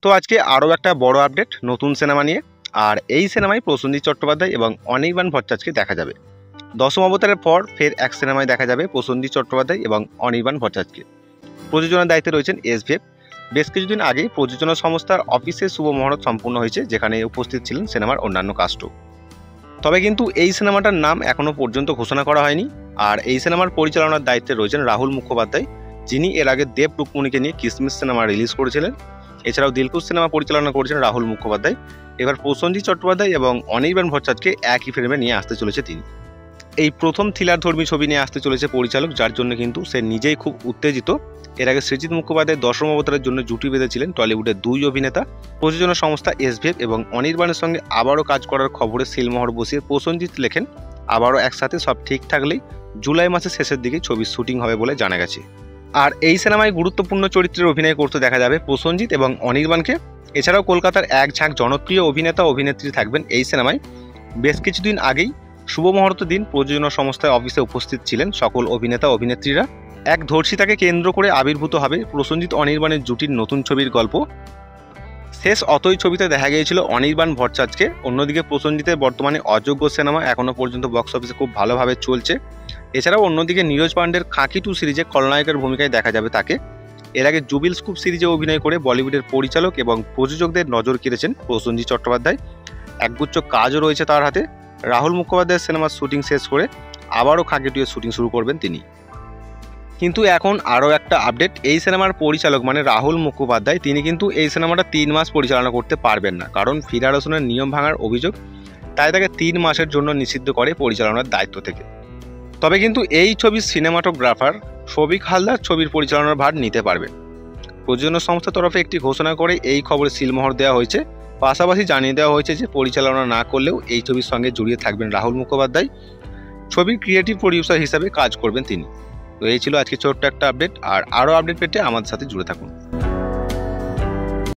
তো আজকে আরও একটা বড় আপডেট নতুন সিনেমা নিয়ে। আর এই সিনেমায় প্রসেনজিৎ চট্টোপাধ্যায় এবং অনির্বাণ ভট্টাচার্যকে দেখা যাবে। দশম অবতারের পর ফের এক সিনেমায় দেখা যাবে প্রসেনজিৎ চট্টোপাধ্যায় এবং অনির্বাণ ভট্টাচার্যকে। প্রযোজনার দায়িত্বে রয়েছেন এসভিএফ। বেশ কিছুদিন আগে প্রযোজনা সংস্থার অফিসে শুভ মহরত সম্পূর্ণ হয়েছে, যেখানে উপস্থিত ছিলেন সিনেমার অন্যান্য কাস্টও। তবে কিন্তু এই সিনেমাটার নাম এখনও পর্যন্ত ঘোষণা করা হয়নি। আর এই সিনেমার পরিচালনার দায়িত্বে রয়েছেন রাহুল মুখোপাধ্যায়, যিনি এর আগে দেব রুকমণিকে নিয়ে কিসমিস সিনেমা রিলিজ করেছিলেন। এছাড়াও দিলকুশ সিনেমা পরিচালনা করেছেন রাহুল মুখোপাধ্যায়। এবার প্রসেনজিৎ চট্টোপাধ্যায় এবং অনির্বাণ ভট্টাচার্যকে একই ফ্রেমে নিয়ে আসতে চলেছে তিনি। এই প্রথম থ্রিলারধর্মী ছবি নিয়ে আসতে চলেছে পরিচালক, যার জন্য কিন্তু সে নিজেই খুব উত্তেজিত। এর আগে সৃজিত মুখোপাধ্যায় দশম অবতারের জন্য জুটি বেঁধেছিলেন টলিউডের দুই অভিনেতা। প্রযোজনা সংস্থা এসভিএফ এবং অনির্বাণের সঙ্গে আবারও কাজ করার খবরে সিলমোহর বসিয়ে প্রসেনজিৎ লেখেন, আবারও একসাথে সব ঠিক থাকলেই জুলাই মাসের শেষের দিকে ছবির শুটিং হবে বলে জানা গেছে। আর এই সিনেমায় গুরুত্বপূর্ণ চরিত্রে অভিনয় করতে দেখা যাবে প্রসেনজিৎ এবং অনির্বাণকে। এছাড়াও কলকাতার এক ঝাঁক জনপ্রিয় অভিনেতা অভিনেত্রী থাকবেন এই সিনেমায়। বেশ কিছুদিন আগেই শুভ মুহূর্ত দিন প্রযোজনা সংস্থার অফিসে উপস্থিত ছিলেন সকল অভিনেতা অভিনেত্রীরা। এক ধর্ষিতাকে কেন্দ্র করে আবির্ভূত হবে প্রসেনজিৎ অনির্বাণের জুটির নতুন ছবির গল্প। শেষ অতই ছবিতে দেখা গিয়েছিল অনির্বাণ ভট্টাচার্যকে। অন্যদিকে প্রসেনজিতের বর্তমানে অযোগ্য সিনেমা এখনও পর্যন্ত বক্স অফিসে খুব ভালোভাবে চলছে। এছাড়াও অন্যদিকে নীরজ পান্ডের খাকি 2 সিরিজে খলনায়কের ভূমিকায় দেখা যাবে তাকে। এর আগে জুবিল স্কুপ সিরিজে অভিনয় করে বলিউডের পরিচালক এবং প্রযোজকদের নজর কেড়েছেন প্রসেনজিৎ চট্টোপাধ্যায়। একগুচ্ছ কাজও রয়েছে তার হাতে। রাহুল মুখোপাধ্যায়ের সিনেমার শুটিং শেষ করে আবারও খাকি 2 এর শুটিং শুরু করবেন তিনি। কিন্তু এখন আরও একটা আপডেট, এই সিনেমার পরিচালক মানে রাহুল মুখোপাধ্যায়, তিনি কিন্তু এই সিনেমাটা 3 মাস পরিচালনা করতে পারবেন না, কারণ ফিরার হোসেনের নিয়ম ভাঙার অভিযোগ। তাই তাকে 3 মাসের জন্য নিষিদ্ধ করে পরিচালনার দায়িত্ব থেকে। তবে কিন্তু এই ছবির সিনেমাটোগ্রাফার শফিক হালদার ছবির পরিচালনার ভার নিতে পারবেন। প্রযোজনা সংস্থার তরফে একটি ঘোষণা করে এই খবরে সিলমোহর দেওয়া হয়েছে। পাশাপাশি জানিয়ে দেওয়া হয়েছে যে পরিচালনা না করলেও এই ছবির সঙ্গে জড়িয়ে থাকবেন রাহুল মুখোপাধ্যায়। ছবির ক্রিয়েটিভ প্রডিউসার হিসাবে কাজ করবেন তিনি। তো এই ছিল আজকে ছোট্ট একটা আপডেট। আর আরও আপডেট পেতে আমাদের সাথে জুড়ে থাকুন।